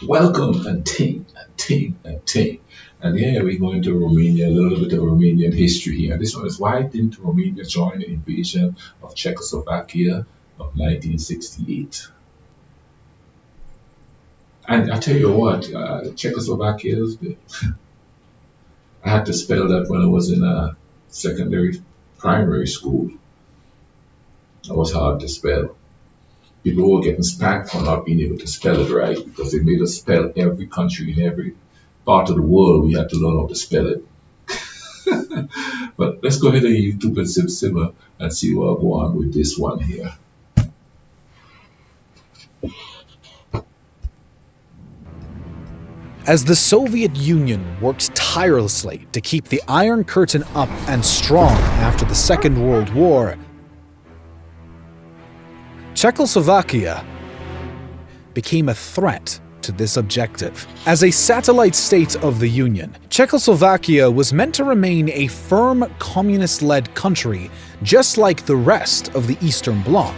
Welcome and ting and ting and ting. And here we go into Romania, a little bit of Romanian history here. This one is, why didn't Romania join the invasion of Czechoslovakia of 1968? And I tell you what, Czechoslovakia, I had to spell that when I was in a primary school. That was hard to spell. People were getting spanked for not being able to spell it right because they made us spell every country in every part of the world. We had to learn how to spell it. But let's go ahead and YouTube and simmer and see what I'll go on with this one here. As the Soviet Union worked tirelessly to keep the Iron Curtain up and strong after the Second World War, Czechoslovakia became a threat to this objective. As a satellite state of the Union, Czechoslovakia was meant to remain a firm communist-led country, just like the rest of the Eastern Bloc.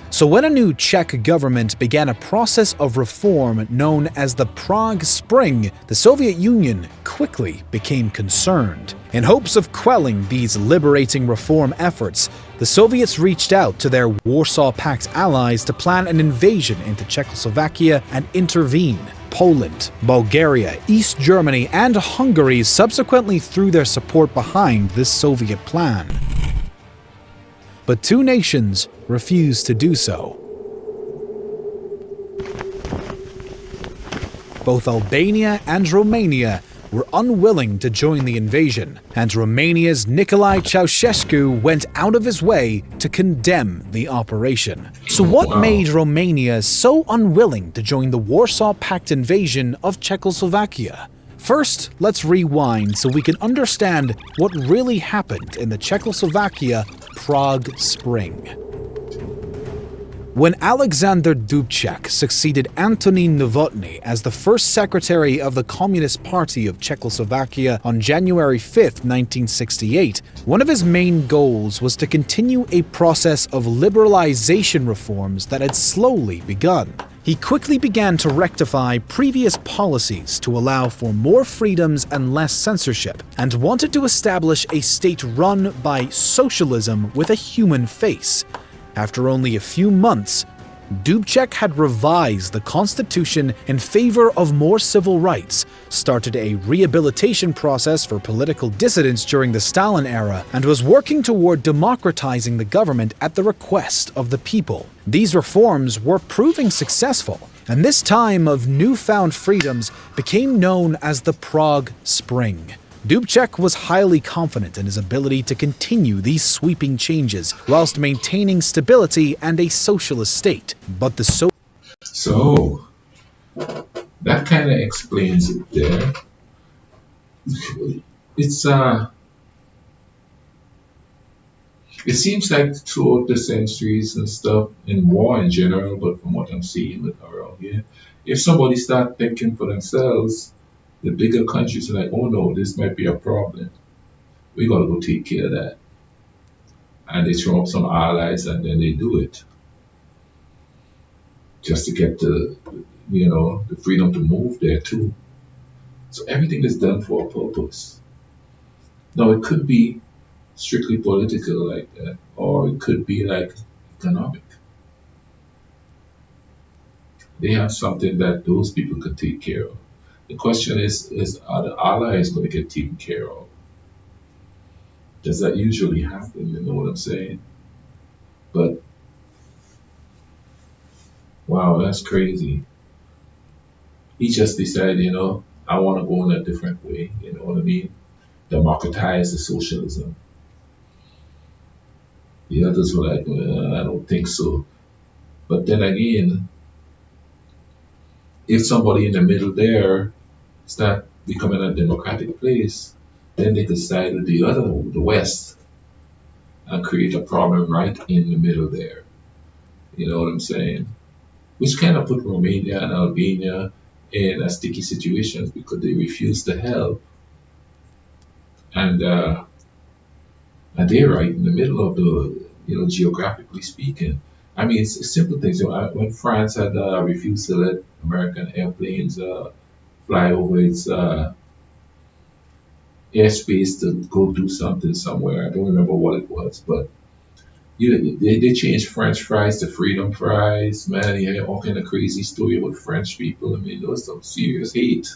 So when a new Czech government began a process of reform known as the Prague Spring, the Soviet Union quickly became concerned. In hopes of quelling these liberating reform efforts, the Soviets reached out to their Warsaw Pact allies to plan an invasion into Czechoslovakia and intervene. Poland, Bulgaria, East Germany, and Hungary subsequently threw their support behind this Soviet plan. But two nations refused to do so. Both Albania and Romania were unwilling to join the invasion, and Romania's Nicolae Ceaușescu went out of his way to condemn the operation. So what made Romania so unwilling to join the Warsaw Pact invasion of Czechoslovakia? First, let's rewind so we can understand what really happened in the Czechoslovakia Prague Spring. When Alexander Dubček succeeded Antonín Novotný as the first secretary of the Communist Party of Czechoslovakia on January 5, 1968, one of his main goals was to continue a process of liberalization reforms that had slowly begun. He quickly began to rectify previous policies to allow for more freedoms and less censorship, and wanted to establish a state run by socialism with a human face. After only a few months, Dubček had revised the constitution in favor of more civil rights, started a rehabilitation process for political dissidents during the Stalin era, and was working toward democratizing the government at the request of the people. These reforms were proving successful, and this time of newfound freedoms became known as the Prague Spring. Dubček was highly confident in his ability to continue these sweeping changes whilst maintaining stability and a socialist state. But So, that kind of explains it there. It seems like throughout the centuries and stuff, in war in general, but from what I'm seeing around here, if somebody starts thinking for themselves, the bigger countries are like, oh no, this might be a problem. We gotta go take care of that. And they throw up some allies and then they do it. Just to get the freedom to move there too. So everything is done for a purpose. Now it could be strictly political like that, or it could be like economic. They have something that those people could take care of. The question is are the allies going to get taken care of? Does that usually happen? You know what I'm saying? But, wow, that's crazy. He just decided, I want to go in a different way. You know what I mean? Democratize the socialism. The others were like, I don't think so. But then again, if somebody in the middle there start becoming a democratic place, then they could side with the West, and create a problem right in the middle there. You know what I'm saying? Which kind of put Romania and Albania in a sticky situations because they refuse to help. And they're right in the middle of the, geographically speaking. I mean, it's simple things. When France had refused to let American airplanes fly over its airspace to go do something somewhere, I don't remember what it was, but they changed French fries to freedom fries. Man, you had all kind of crazy story about French people. I mean, there was some serious hate,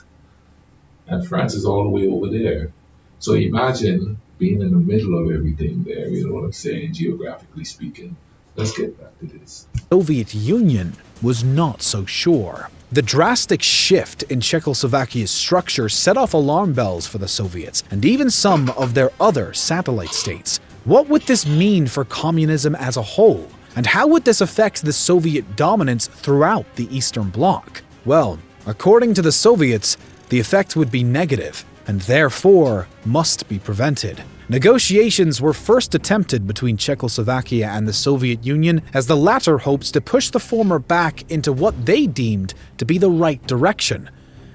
and France is all the way over there. So imagine being in the middle of everything there. You know what I'm saying, geographically speaking. Let's get back to this. Soviet Union was not so sure. The drastic shift in Czechoslovakia's structure set off alarm bells for the Soviets and even some of their other satellite states. What would this mean for communism as a whole? And how would this affect the Soviet dominance throughout the Eastern Bloc? Well, according to the Soviets, the effect would be negative and therefore must be prevented. Negotiations were first attempted between Czechoslovakia and the Soviet Union as the latter hopes to push the former back into what they deemed to be the right direction.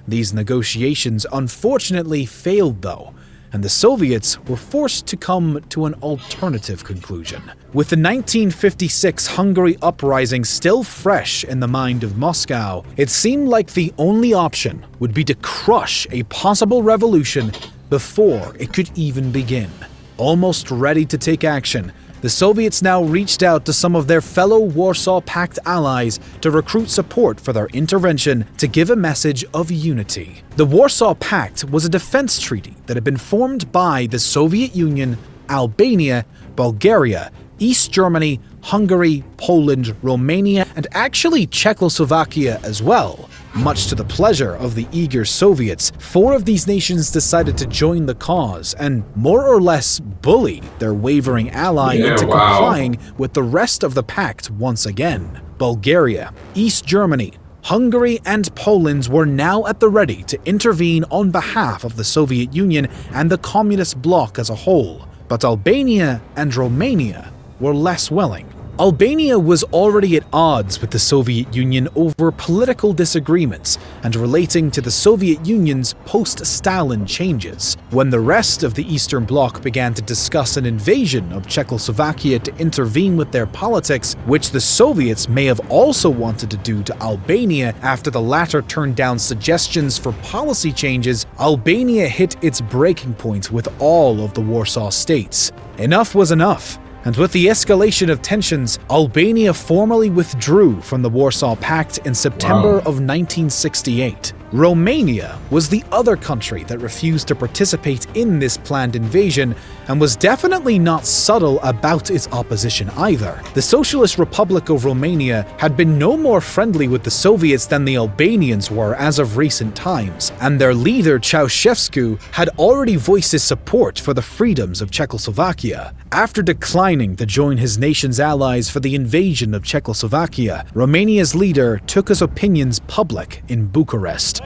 These negotiations unfortunately failed though, and the Soviets were forced to come to an alternative conclusion. With the 1956 Hungary uprising still fresh in the mind of Moscow, it seemed like the only option would be to crush a possible revolution before it could even begin. Almost ready to take action, the Soviets now reached out to some of their fellow Warsaw Pact allies to recruit support for their intervention to give a message of unity. The Warsaw Pact was a defense treaty that had been formed by the Soviet Union, Albania, Bulgaria, East Germany, Hungary, Poland, Romania, and actually Czechoslovakia as well. Much to the pleasure of the eager Soviets, 4 of these nations decided to join the cause and more or less bully their wavering ally into complying with the rest of the pact once again. Bulgaria, East Germany, Hungary, and Poland were now at the ready to intervene on behalf of the Soviet Union and the Communist bloc as a whole. But Albania and Romania were less willing. Albania was already at odds with the Soviet Union over political disagreements and relating to the Soviet Union's post-Stalin changes. When the rest of the Eastern Bloc began to discuss an invasion of Czechoslovakia to intervene with their politics, which the Soviets may have also wanted to do to Albania after the latter turned down suggestions for policy changes, Albania hit its breaking point with all of the Warsaw states. Enough was enough. And with the escalation of tensions, Albania formally withdrew from the Warsaw Pact in September of 1968. Romania was the other country that refused to participate in this planned invasion and was definitely not subtle about its opposition either. The Socialist Republic of Romania had been no more friendly with the Soviets than the Albanians were as of recent times, and their leader Ceaușescu had already voiced his support for the freedoms of Czechoslovakia. After declining to join his nation's allies for the invasion of Czechoslovakia, Romania's leader took his opinions public in Bucharest.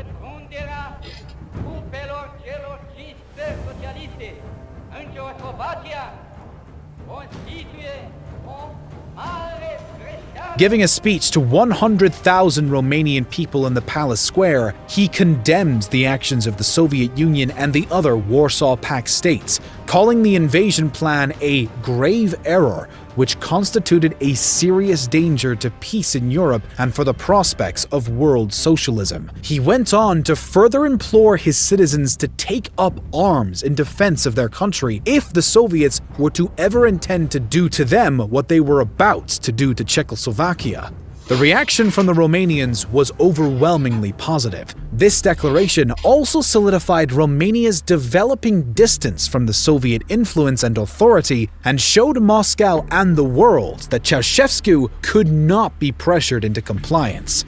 Giving a speech to 100,000 Romanian people in the Palace Square, he condemned the actions of the Soviet Union and the other Warsaw Pact states, calling the invasion plan a grave error which constituted a serious danger to peace in Europe and for the prospects of world socialism. He went on to further implore his citizens to take up arms in defense of their country if the Soviets were to ever intend to do to them what they were about to do to Czechoslovakia. The reaction from the Romanians was overwhelmingly positive. This declaration also solidified Romania's developing distance from the Soviet influence and authority and showed Moscow and the world that Ceaușescu could not be pressured into compliance.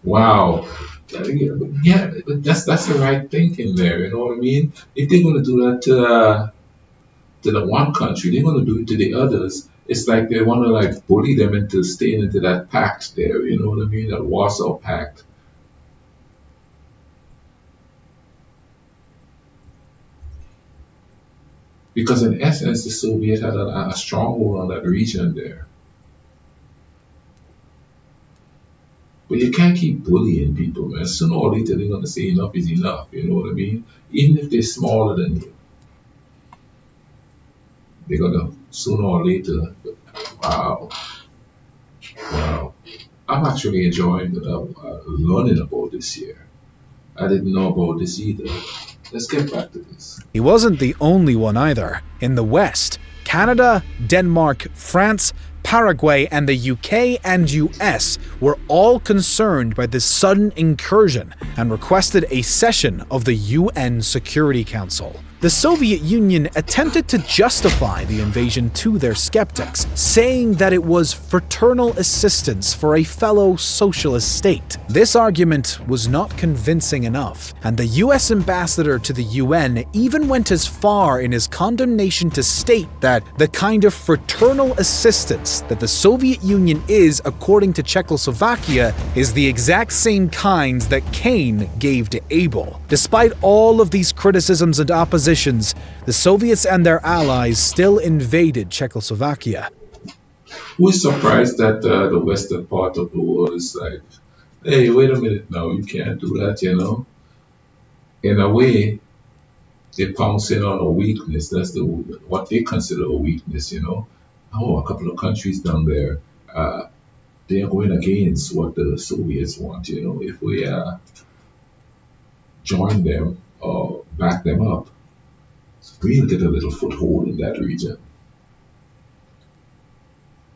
Wow. Yeah, that's the right thinking there, you know what I mean? If they're going to do that to the one country, they're going to do it to the others. It's like they want to like bully them into staying into that pact there, you know what I mean? That Warsaw Pact. Because in essence, the Soviets had a stronghold on that region there. But you can't keep bullying people, man. Sooner or later, they're going to say enough is enough, you know what I mean? Even if they're smaller than you. They're going to, sooner or later, wow. Wow. I'm actually enjoying learning about this year. I didn't know about this either. Let's get back to this. He wasn't the only one either. In the West, Canada, Denmark, France, Paraguay, and the UK and US were all concerned by this sudden incursion and requested a session of the UN Security Council. The Soviet Union attempted to justify the invasion to their skeptics, saying that it was fraternal assistance for a fellow socialist state. This argument was not convincing enough, and the US ambassador to the UN even went as far in his condemnation to state that the kind of fraternal assistance that the Soviet Union is, according to Czechoslovakia, is the exact same kind that Cain gave to Abel. Despite all of these criticisms and opposition, the Soviets and their allies still invaded Czechoslovakia. We're surprised that the western part of the world is like, hey, wait a minute now, you can't do that, you know? In a way, they pounce in on a weakness. That's what they consider a weakness, you know? Oh, a couple of countries down there, they are going against what the Soviets want, you know? If we join them or back them up, we'll get a little foothold in that region.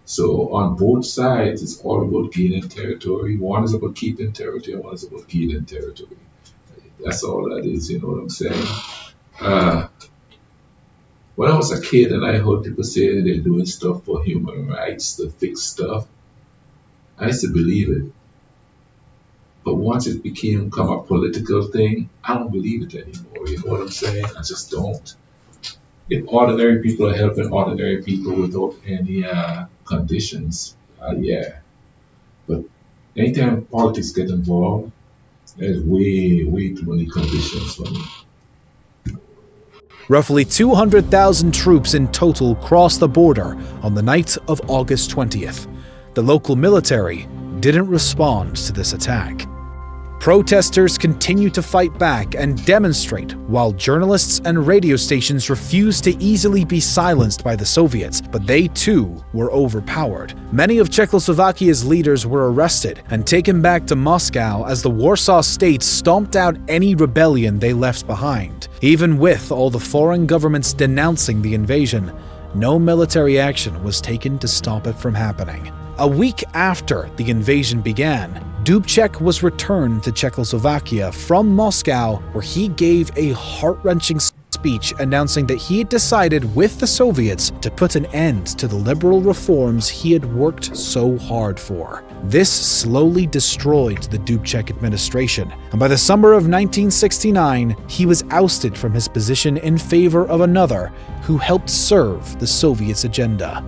So on both sides, it's all about gaining territory. One is about keeping territory, one is about gaining territory. That's all that is, you know what I'm saying? When I was a kid and I heard people say they're doing stuff for human rights, to fix stuff, I used to believe it. But once it became a political thing, I don't believe it anymore. You know what I'm saying? I just don't. If ordinary people are helping ordinary people without any conditions, yeah. But anytime politics get involved, there's way too many conditions for me. Roughly 200,000 troops in total crossed the border on the night of August 20th. The local military didn't respond to this attack. Protesters continued to fight back and demonstrate, while journalists and radio stations refused to easily be silenced by the Soviets, but they too were overpowered. Many of Czechoslovakia's leaders were arrested and taken back to Moscow as the Warsaw State stomped out any rebellion they left behind. Even with all the foreign governments denouncing the invasion, no military action was taken to stop it from happening. A week after the invasion began, Dubček was returned to Czechoslovakia from Moscow, where he gave a heart-wrenching speech announcing that he had decided with the Soviets to put an end to the liberal reforms he had worked so hard for. This slowly destroyed the Dubček administration, and by the summer of 1969, he was ousted from his position in favor of another who helped serve the Soviets' agenda.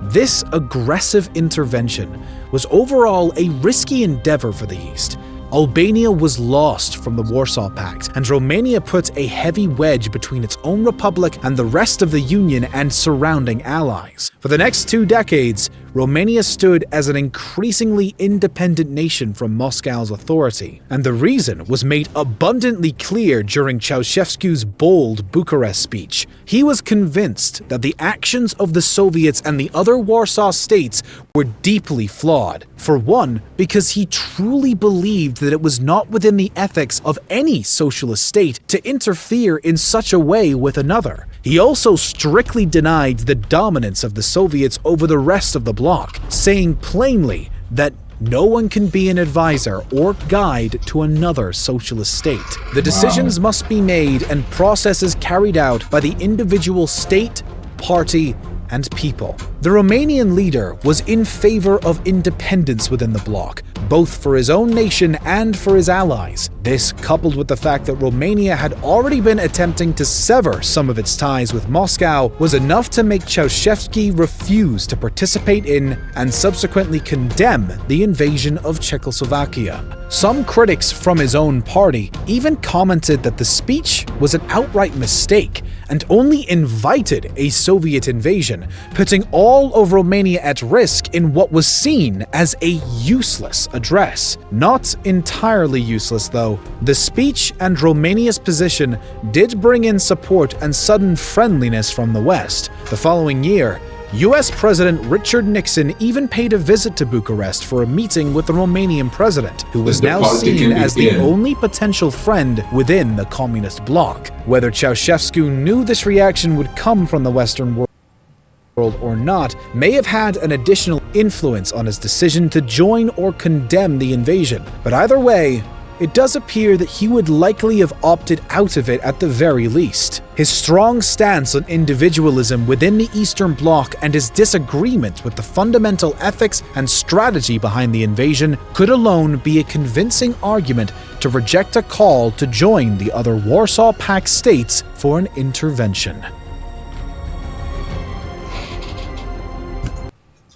This aggressive intervention was overall a risky endeavor for the East. Albania was lost from the Warsaw Pact, and Romania put a heavy wedge between its own republic and the rest of the Union and surrounding allies. For the next 2 decades, Romania stood as an increasingly independent nation from Moscow's authority, and the reason was made abundantly clear during Ceaușescu's bold Bucharest speech. He was convinced that the actions of the Soviets and the other Warsaw states were deeply flawed. For one, because he truly believed that it was not within the ethics of any socialist state to interfere in such a way with another. He also strictly denied the dominance of the Soviets over the rest of the bloc, saying plainly that no one can be an advisor or guide to another socialist state. The decisions must be made and processes carried out by the individual state, party, and people. The Romanian leader was in favor of independence within the bloc, both for his own nation and for his allies. This, coupled with the fact that Romania had already been attempting to sever some of its ties with Moscow, was enough to make Ceaușescu refuse to participate in and subsequently condemn the invasion of Czechoslovakia. Some critics from his own party even commented that the speech was an outright mistake and only invited a Soviet invasion, putting all of Romania at risk in what was seen as a useless address. Not entirely useless, though. The speech and Romania's position did bring in support and sudden friendliness from the West. The following year, US President Richard Nixon even paid a visit to Bucharest for a meeting with the Romanian president, who was now seen as the only potential friend within the communist bloc. Whether Ceaușescu knew this reaction would come from the Western world or not may have had an additional influence on his decision to join or condemn the invasion. But either way, it does appear that he would likely have opted out of it at the very least. His strong stance on individualism within the Eastern Bloc and his disagreement with the fundamental ethics and strategy behind the invasion could alone be a convincing argument to reject a call to join the other Warsaw Pact states for an intervention.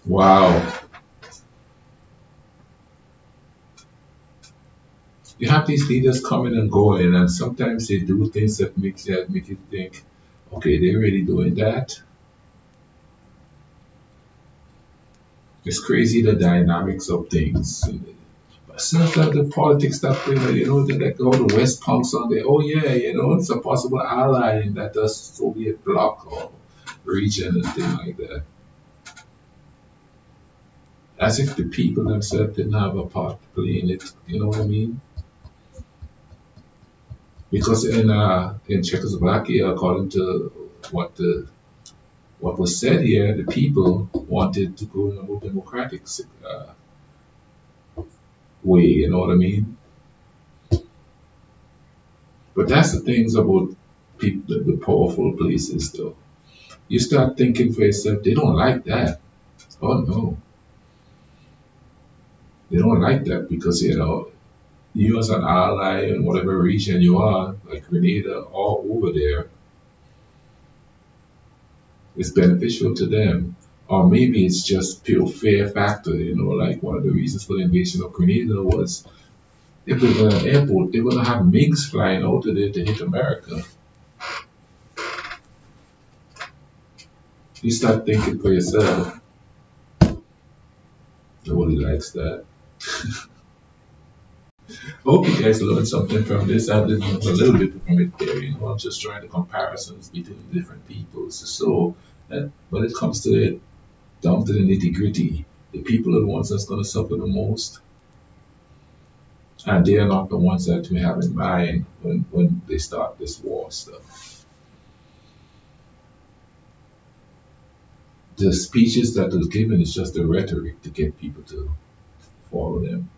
Wow. You have these leaders coming and going, and sometimes they do things that make you think, okay, they're really doing that. It's crazy, the dynamics of things. But since like the politics stuff, they like all the West punks on there. Oh yeah, it's a possible ally in that the Soviet bloc or region and things like that. As if the people themselves didn't have a part to play in it. You know what I mean? Because in Czechoslovakia, according to what was said here, the people wanted to go in a more democratic way. You know what I mean? But that's the things about people, the powerful places, though. You start thinking for yourself, they don't like that. Oh no, they don't like that because you as an ally in whatever region you are, like Grenada, all over there, it's beneficial to them. Or maybe it's just pure fear factor, like one of the reasons for the invasion of Grenada was if they were an airport, they were going to have MiGs flying out of there to hit America. You start thinking for yourself, nobody likes that. I hope you guys learned something from this. I did a little bit from it there, I'm just trying the comparisons between different peoples. So that when it comes to it, down to the nitty gritty, the people are the ones that's going to suffer the most. And they are not the ones that we have in mind when they start this war stuff. The speeches that was given is just the rhetoric to get people to follow them.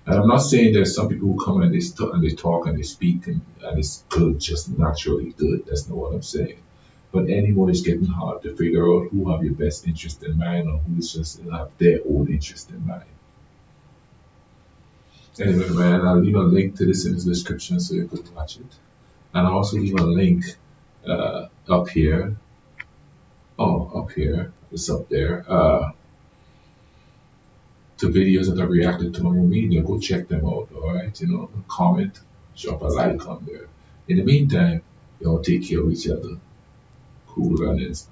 And I'm not saying there's some people who come and they talk and they speak and it's good, just naturally good. That's not what I'm saying. But anymore, it's getting hard to figure out who have your best interest in mind or who is just have their own interest in mind. Anyway, man, I'll leave a link to this in the description so you could watch it. And I'll also leave a link up here. Oh, up here. It's up there. To videos that I reacted to on Romania. Go check them out, alright? Comment, drop a like on there. In the meantime, y'all take care of each other. Cool runnings.